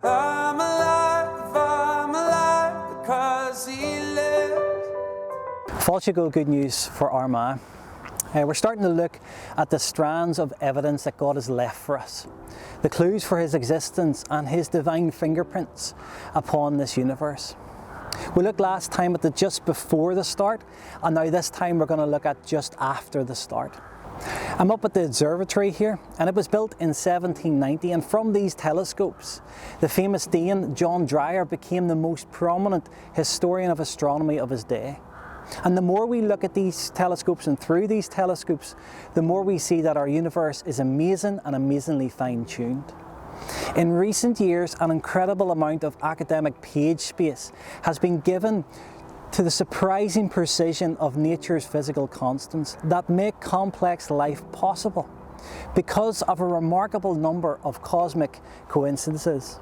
I'm alive because He lives. Fáilte go good news for Armagh. We're starting to look at the strands of evidence that God has left for us, the clues for His existence and His divine fingerprints upon this universe. We looked last time at the just before the start, and now this time we're going to look at just after the start. I'm up at the observatory here, and it was built in 1790, and from these telescopes, the famous Dane John Dreyer became the most prominent historian of astronomy of his day. And the more we look at these telescopes and through these telescopes, the more we see that our universe is amazing and amazingly fine-tuned. In recent years, an incredible amount of academic page space has been given to the surprising precision of nature's physical constants that make complex life possible because of a remarkable number of cosmic coincidences.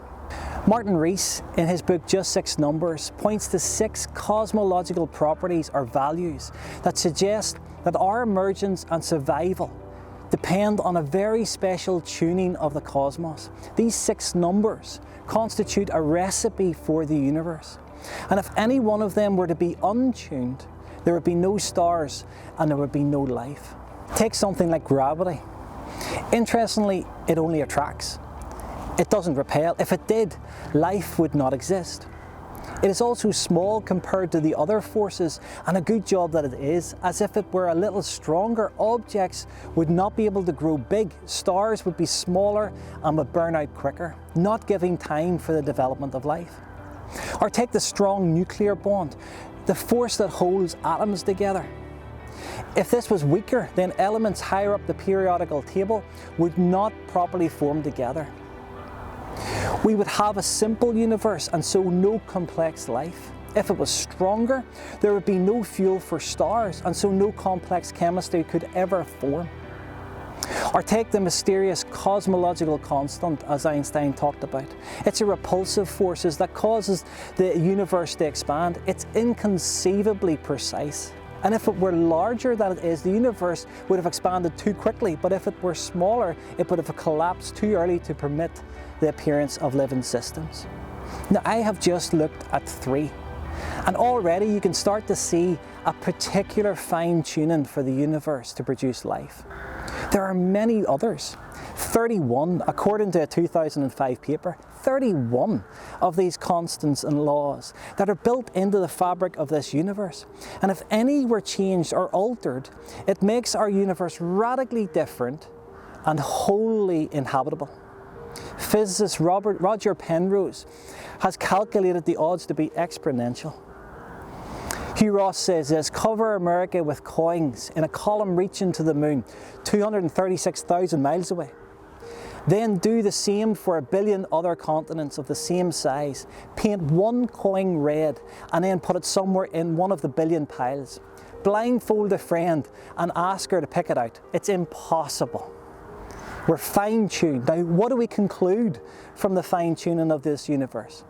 Martin Rees, in his book Just Six Numbers, points to 6 cosmological properties or values that suggest that our emergence and survival depend on a very special tuning of the cosmos. These 6 numbers constitute a recipe for the universe. And if any one of them were to be untuned, there would be no stars and there would be no life. Take something like gravity. Interestingly, it only attracts. It doesn't repel. If it did, life would not exist. It is also small compared to the other forces, and a good job that it is, as if it were a little stronger, objects would not be able to grow big, stars would be smaller and would burn out quicker, not giving time for the development of life. Or take the strong nuclear bond, the force that holds atoms together. If this was weaker, then elements higher up the periodical table would not properly form together. We would have a simple universe and so no complex life. If it was stronger, there would be no fuel for stars and so no complex chemistry could ever form. Or take the mysterious cosmological constant, as Einstein talked about. It's a repulsive force that causes the universe to expand. It's inconceivably precise. And if it were larger than it is, the universe would have expanded too quickly, but if it were smaller, it would have collapsed too early to permit the appearance of living systems. Now, I have just looked at 3, and already you can start to see a particular fine-tuning for the universe to produce life. There are many others. 31, according to a 2005 paper, 31 of these constants and laws that are built into the fabric of this universe. And if any were changed or altered, it makes our universe radically different and wholly inhabitable. Physicist Roger Penrose has calculated the odds to be exponential. Hugh Ross says this: cover America with coins in a column reaching to the moon, 236,000 miles away. Then do the same for 1 billion other continents of the same size. Paint one coin red and then put it somewhere in one of the billion piles. Blindfold a friend and ask her to pick it out. It's impossible. We're fine-tuned. Now, what do we conclude from the fine-tuning of this universe?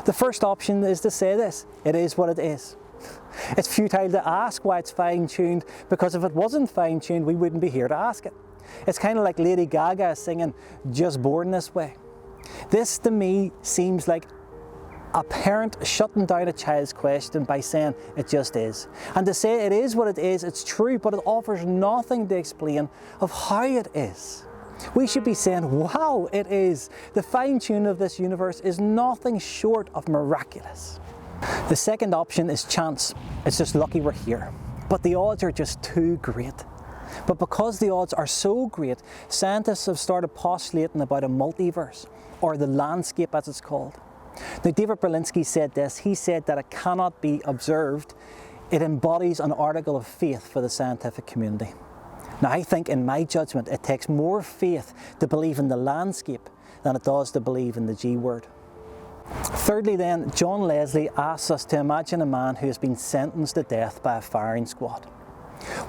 The first option is to say this: it is what it is. It's futile to ask why it's fine-tuned, because if it wasn't fine-tuned, we wouldn't be here to ask it. It's kind of like Lady Gaga singing "Just Born This Way." This to me seems like a parent shutting down a child's question by saying it just is. And to say it is what it is, it's true, but it offers nothing to explain of how it is. We should be saying, wow, it is. The fine-tuning of this universe is nothing short of miraculous. The second option is chance. It's just lucky we're here. But the odds are just too great. But because the odds are so great, scientists have started postulating about a multiverse, or the landscape as it's called. Now, David Berlinski said this. He said that it cannot be observed. It embodies an article of faith for the scientific community. Now, I think, in my judgment, it takes more faith to believe in the landscape than it does to believe in the G word. Thirdly then, John Leslie asks us to imagine a man who has been sentenced to death by a firing squad.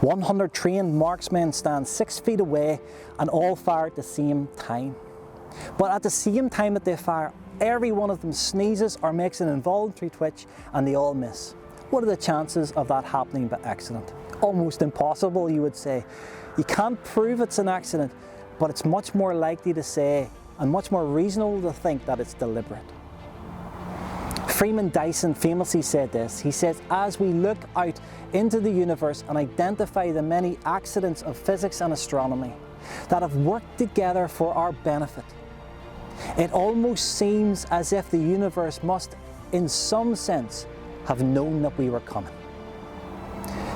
100 trained marksmen stand 6 feet away and all fire at the same time. But at the same time that they fire, every one of them sneezes or makes an involuntary twitch and they all miss. What are the chances of that happening by accident? Almost impossible, you would say. You can't prove it's an accident, but it's much more likely to say and much more reasonable to think that it's deliberate. Freeman Dyson famously said this. He says, as we look out into the universe and identify the many accidents of physics and astronomy that have worked together for our benefit, it almost seems as if the universe must, in some sense, have known that we were coming.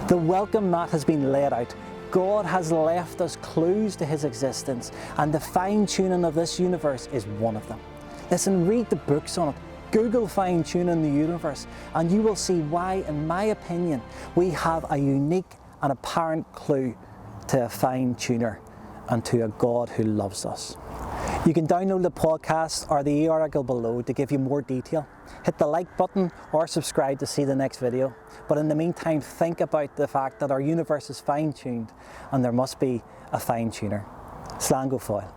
The welcome mat has been laid out. God has left us clues to his existence, and the fine-tuning of this universe is one of them. Listen, read the books on it. Google fine-tuning the universe, and you will see why, in my opinion, we have a unique and apparent clue to a fine-tuner and to a God who loves us. You can download the podcast or the article below to give you more detail. Hit the like button or subscribe to see the next video. But in the meantime, think about the fact that our universe is fine-tuned and there must be a fine-tuner. Slán go fóill.